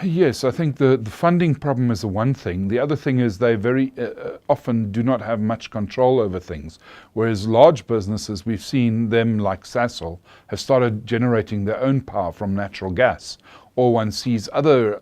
Yes, I think the funding problem is the one thing. The other thing is they very often do not have much control over things. Whereas large businesses, we've seen them like Sasol, have started generating their own power from natural gas. Or one sees other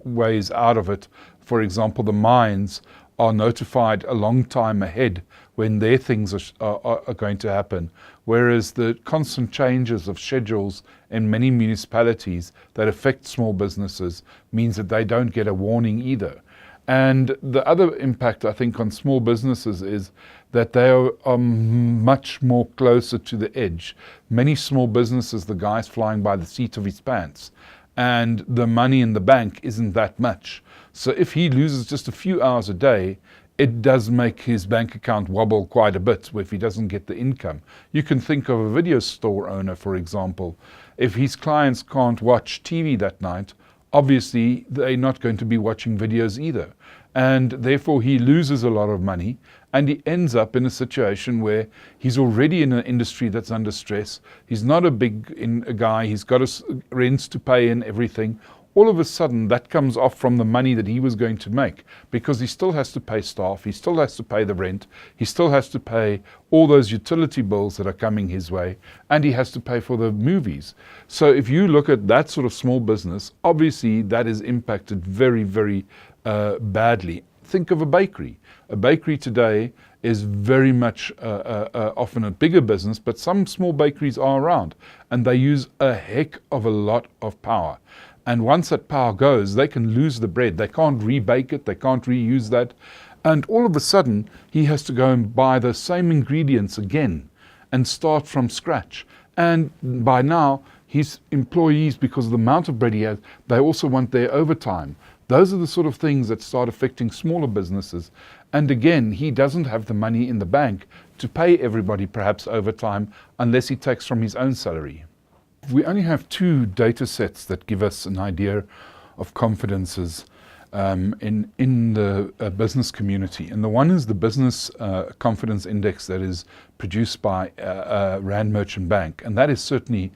ways out of it. For example, the mines are notified a long time ahead when their things are going to happen. Whereas the constant changes of schedules in many municipalities that affect small businesses means that they don't get a warning either. And the other impact, I think, on small businesses is that they are much more closer to the edge. Many small businesses, the guy's flying by the seat of his pants, and the money in the bank isn't that much. So if he loses just a few hours a day, it does make his bank account wobble quite a bit if he doesn't get the income. You can think of a video store owner, for example. If his clients can't watch TV that night, obviously they're not going to be watching videos either. And therefore he loses a lot of money, and he ends up in a situation where he's already in an industry that's under stress. He's not a big guy, he's got rents to pay and everything. All of a sudden that comes off from the money that he was going to make, because he still has to pay staff, he still has to pay the rent, he still has to pay all those utility bills that are coming his way, and he has to pay for the movies. So if you look at that sort of small business, obviously that is impacted very, very badly. Think of a bakery. A bakery today is very much often a bigger business, but some small bakeries are around, and they use a heck of a lot of power. And once that power goes, they can lose the bread. They can't rebake it, they can't reuse that. And all of a sudden, he has to go and buy the same ingredients again and start from scratch. And by now, his employees, because of the amount of bread he has, they also want their overtime. Those are the sort of things that start affecting smaller businesses. And again, he doesn't have the money in the bank to pay everybody perhaps overtime unless he takes from his own salary. We only have two data sets that give us an idea of confidences in the business community. And the one is the Business Confidence Index that is produced by Rand Merchant Bank. And that is certainly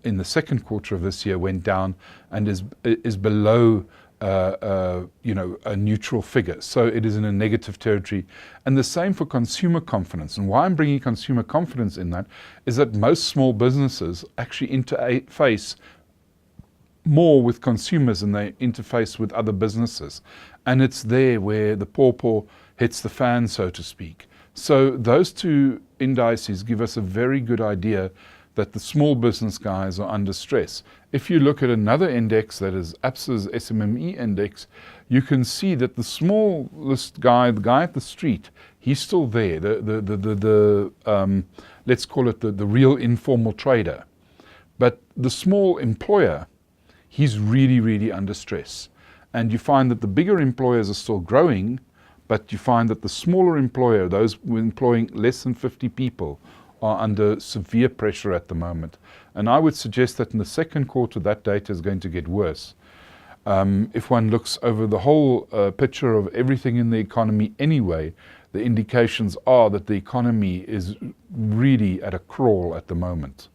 in the second quarter of this year went down and is below a neutral figure. So it is in a negative territory. And the same for consumer confidence. And why I'm bringing consumer confidence in that is that most small businesses actually interface more with consumers than they interface with other businesses. And it's there where the pawpaw hits the fan, so to speak. So those two indices give us a very good idea that the small business guys are under stress. If you look at another index that is ABSA's SMME index, you can see that the smallest guy, the guy at the street, he's still there. Let's call it the real informal trader. But the small employer, he's really, really under stress. And you find that the bigger employers are still growing, but you find that the smaller employer, those employing less than 50 people, are under severe pressure at the moment. And I would suggest that in the second quarter, that data is going to get worse. If one looks over the whole picture of everything in the economy anyway, the indications are that the economy is really at a crawl at the moment.